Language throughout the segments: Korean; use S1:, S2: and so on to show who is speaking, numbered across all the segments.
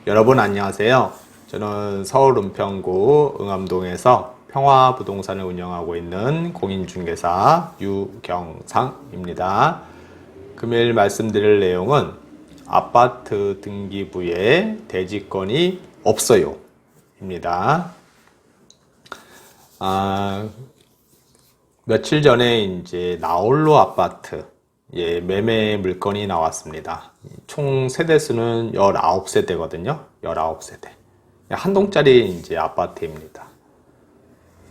S1: 여러분 안녕하세요. 저는 서울 은평구 응암동에서 평화부동산을 운영하고 있는 공인중개사 유경상입니다. 금일 말씀드릴 내용은 아파트 등기부에 대지권이 없어요 입니다. 며칠 전에 이제 나홀로 아파트 매매 물건이 나왔습니다. 총 세대수는 19세대거든요. 19세대. 한 동짜리 이제 아파트입니다.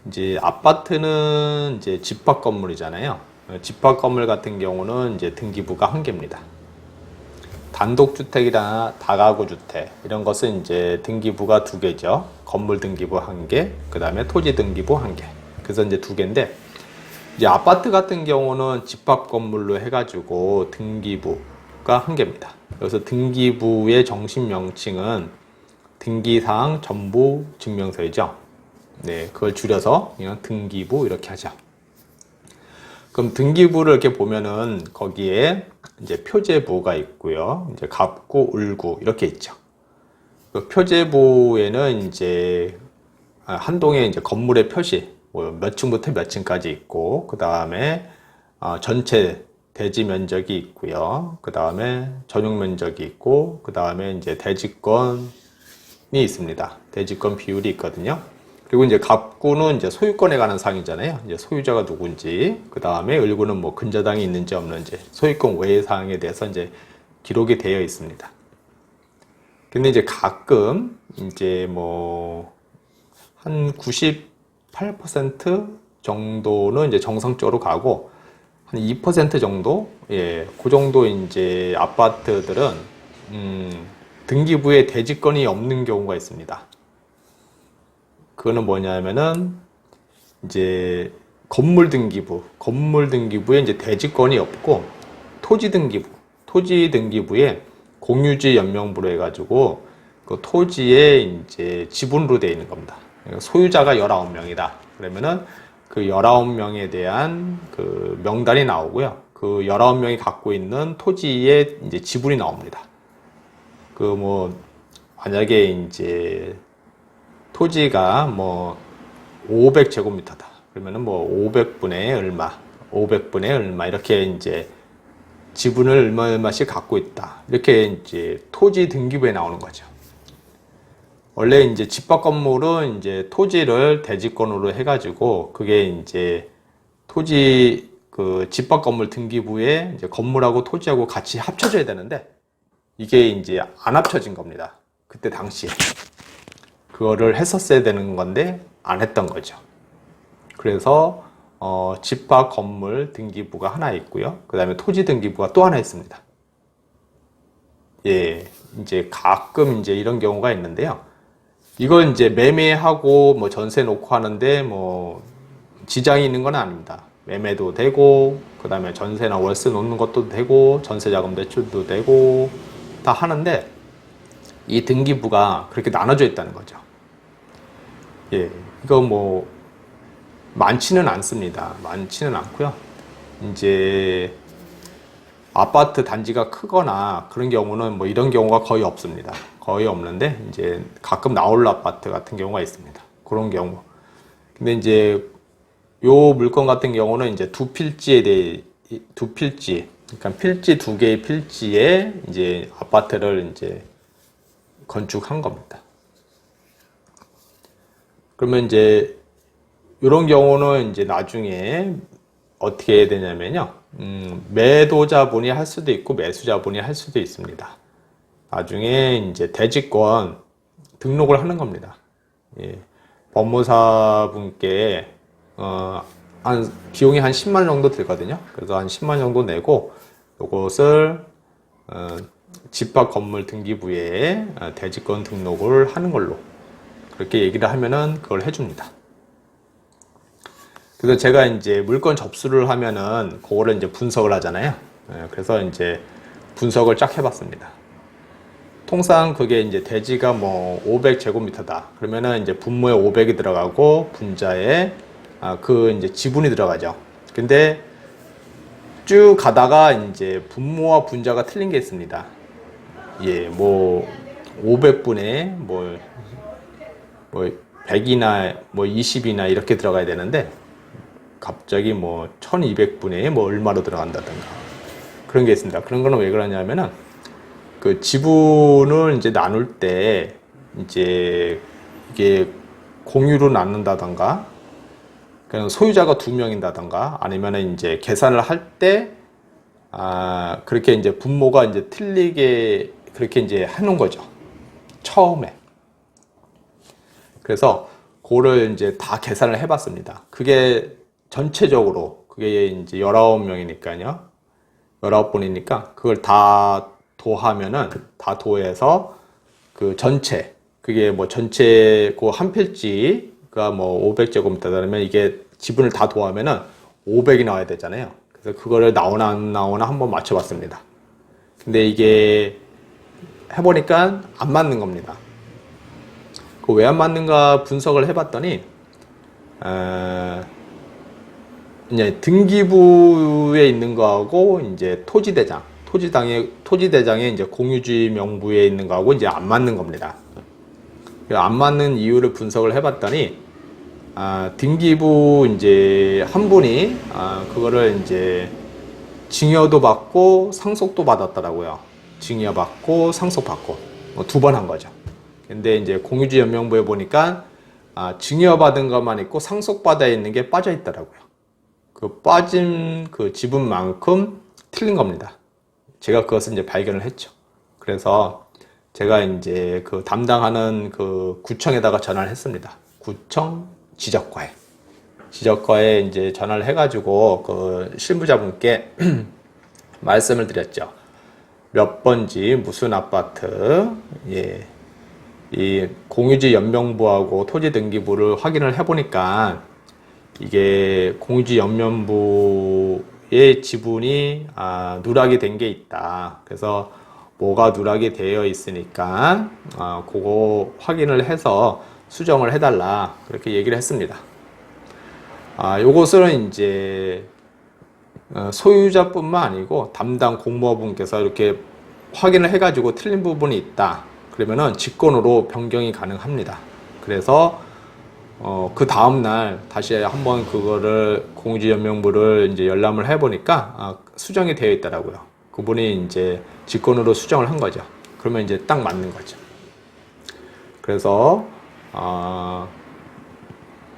S1: 이제 아파트는 이제 집합 건물이잖아요. 집합 건물 같은 경우는 이제 등기부가 한 개입니다. 단독주택이나 다가구 주택 이런 것은 이제 등기부가 두 개죠. 건물 등기부 한 개, 그 다음에 토지 등기부 한 개. 그래서 이제 두 개인데, 이제 아파트 같은 경우는 집합 건물로 해가지고 등기부가 한 개입니다. 그래서 등기부의 정식 명칭은 등기사항 전부 증명서이죠. 네, 그걸 줄여서 그냥 등기부 이렇게 하죠. 그럼 등기부를 이렇게 보면은 거기에 이제 표제부가 있고요. 이제 갑구, 을구 이렇게 있죠. 그 표제부에는 이제 한 동의 이제 건물의 표시, 뭐 몇 층부터 몇 층까지 있고, 그 다음에 전체 대지 면적이 있고요. 그 다음에 전용 면적이 있고, 그 다음에 이제 대지권이 있습니다. 대지권 비율이 있거든요. 그리고 이제 갑구는 이제 소유권에 관한 사항이잖아요. 이제 소유자가 누군지, 그 다음에 을구는 뭐 근저당이 있는지 없는지, 소유권 외의 사항에 대해서 이제 기록이 되어 있습니다. 근데 이제 가끔 이제 뭐 한 98% 정도는 이제 정상적으로 가고, 한 2% 정도, 그 정도 이제 아파트들은 등기부에 대지권이 없는 경우가 있습니다. 그거는 뭐냐면은 이제 건물 등기부에 이제 대지권이 없고, 토지 등기부에 공유지 연명부로 해가지고 그 토지에 이제 지분으로 되어 있는 겁니다. 소유자가 19명이다. 그러면은 그 19명에 대한 그 명단이 나오고요. 그 19명이 갖고 있는 토지에 이제 지분이 나옵니다. 그 뭐 만약에 이제 토지가 뭐 500제곱미터다. 그러면은 뭐 500분의 얼마, 500분의 얼마 이렇게 이제 지분을 얼마씩 갖고 있다. 이렇게 이제 토지 등기부에 나오는 거죠. 원래 이제 집합 건물은 이제 토지를 대지권으로 해가지고 그게 이제 토지 그 집합 건물 등기부에 이제 건물하고 토지하고 같이 합쳐져야 되는데, 이게 이제 안 합쳐진 겁니다. 그때 당시에. 그거를 했었어야 되는 건데 안 했던 거죠. 그래서 집합 건물 등기부가 하나 있고요. 그 다음에 토지 등기부가 또 하나 있습니다. 이제 가끔 이제 이런 경우가 있는데요. 이걸 이제 매매하고 뭐 전세 놓고 하는데 뭐 지장이 있는 건 아닙니다. 매매도 되고, 그 다음에 전세나 월세 놓는 것도 되고, 전세자금 대출도 되고 다 하는데, 이 등기부가 그렇게 나눠져 있다는 거죠. 이거 뭐 많지는 않습니다. 많지는 않고요. 이제 아파트 단지가 크거나 그런 경우는 뭐 이런 경우가 거의 없습니다. 거의 없는데 이제 가끔 나홀로 아파트 같은 경우가 있습니다. 그런 경우. 근데 이제 요 물건 같은 경우는 이제 두 필지, 그러니까 필지 두 개의 필지에 이제 아파트를 이제 건축한 겁니다. 그러면 이제 이런 경우는 이제 나중에 어떻게 해야 되냐면요. 매도자분이 할 수도 있고 매수자분이 할 수도 있습니다. 나중에 이제 대지권 등록을 하는 겁니다. 법무사분께 한 비용이 한 10만 원 정도 들거든요. 그래서 한 10만 원 정도 내고 이것을 집합 건물 등기부에 대지권 등록을 하는 걸로 그렇게 얘기를 하면은 그걸 해줍니다. 그래서 제가 이제 물건 접수를 하면은 그거를 이제 분석을 하잖아요. 그래서 이제 분석을 쫙 해봤습니다. 통상 그게 이제 대지가 뭐 500제곱미터다. 그러면은 이제 분모에 500이 들어가고 분자에 그 이제 지분이 들어가죠. 근데 쭉 가다가 이제 분모와 분자가 틀린 게 있습니다. 뭐 500분에 뭐 100이나 뭐 20이나 이렇게 들어가야 되는데 갑자기 뭐 1200분에 뭐 얼마로 들어간다든가 그런 게 있습니다. 그런 거는 왜 그러냐면은 그 지분을 이제 나눌 때 이제 이게 공유로 나눈다던가 그냥 소유자가 2명인다던가 아니면은 이제 계산을 할 때 그렇게 이제 분모가 이제 틀리게 그렇게 이제 해놓은 거죠. 처음에. 그래서 그거를 이제 다 계산을 해봤습니다. 그게 전체적으로 그게 이제 19명이니까요. 19분이니까 그걸 다 도하면은 다 도해서 그 전체 그게 뭐 전체 그 한 필지가 뭐 500제곱미터라면 이게 지분을 다 도하면은 500이 나와야 되잖아요. 그래서 그거를 나오나 안 나오나 한번 맞춰봤습니다. 근데 이게 해보니까 안 맞는 겁니다. 그 왜 안 맞는가 분석을 해봤더니 이제 등기부에 있는 거하고 이제 토지대장의 이제 공유주의 명부에 있는 거하고 이제 안 맞는 겁니다. 안 맞는 이유를 분석을 해봤더니 등기부 이제 한 분이 그거를 이제 증여도 받고 상속도 받았더라고요. 증여받고 상속받고 두 번 한 거죠. 근데 이제 공유주의 연명부에 보니까 증여받은 것만 있고 상속받아 있는 게 빠져 있더라고요. 그 빠진 그 지분만큼 틀린 겁니다. 제가 그것을 이제 발견을 했죠. 그래서 제가 이제 그 담당하는 그 구청에다가 전화를 했습니다. 구청 지적과에 이제 전화를 해가지고 그 실무자분께 말씀을 드렸죠. 몇 번지 무슨 아파트, 이 공유지 연명부하고 토지 등기부를 확인을 해보니까 이게 공유지 연명부의 지분이 누락이 된 게 있다. 그래서 뭐가 누락이 되어 있으니까 그거 확인을 해서 수정을 해달라 그렇게 얘기를 했습니다. 요것은 이제 소유자뿐만 아니고 담당 공무원분께서 이렇게 확인을 해가지고 틀린 부분이 있다. 그러면은 직권으로 변경이 가능합니다. 그래서 그 다음날 다시 한번 그거를 공유지 연명부를 이제 열람을 해보니까 수정이 되어 있더라고요. 그분이 이제 직권으로 수정을 한 거죠. 그러면 이제 딱 맞는 거죠. 그래서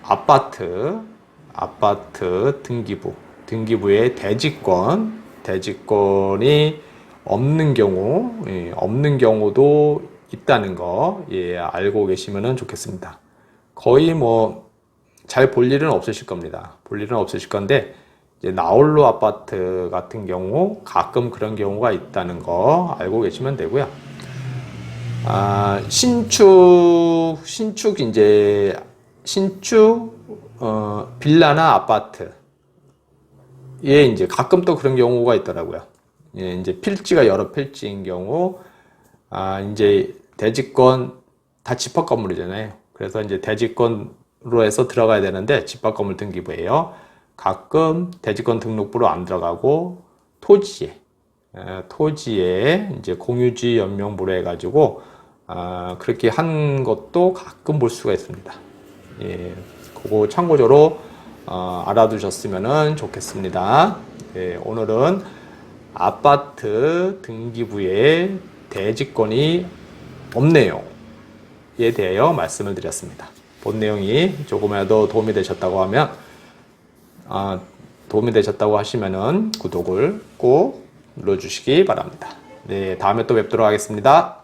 S1: 아파트 등기부의 대지권이 없는 경우도 있다는 거 알고 계시면 좋겠습니다. 거의 뭐 잘 볼 일은 없으실 겁니다. 볼 일은 없으실 건데 이제 나홀로 아파트 같은 경우 가끔 그런 경우가 있다는 거 알고 계시면 되고요. 신축 빌라나 아파트에 이제 가끔 또 그런 경우가 있더라고요. 이제 필지가 여러 필지인 경우, 이제 대지권 다 집합 건물이잖아요. 그래서 이제 대지권으로 해서 들어가야 되는데 집합 건물 등기부예요. 가끔 대지권 등록부로 안 들어가고 토지에 이제 공유지 연명부로 해가지고 그렇게 한 것도 가끔 볼 수가 있습니다. 그거 참고적으로 알아두셨으면 좋겠습니다. 오늘은 아파트 등기부에 대지권이 없네요. 에 대하여 말씀을 드렸습니다. 본 내용이 조금이라도 도움이 되셨다고 하면 구독을 꼭 눌러주시기 바랍니다. 네, 다음에 또 뵙도록 하겠습니다.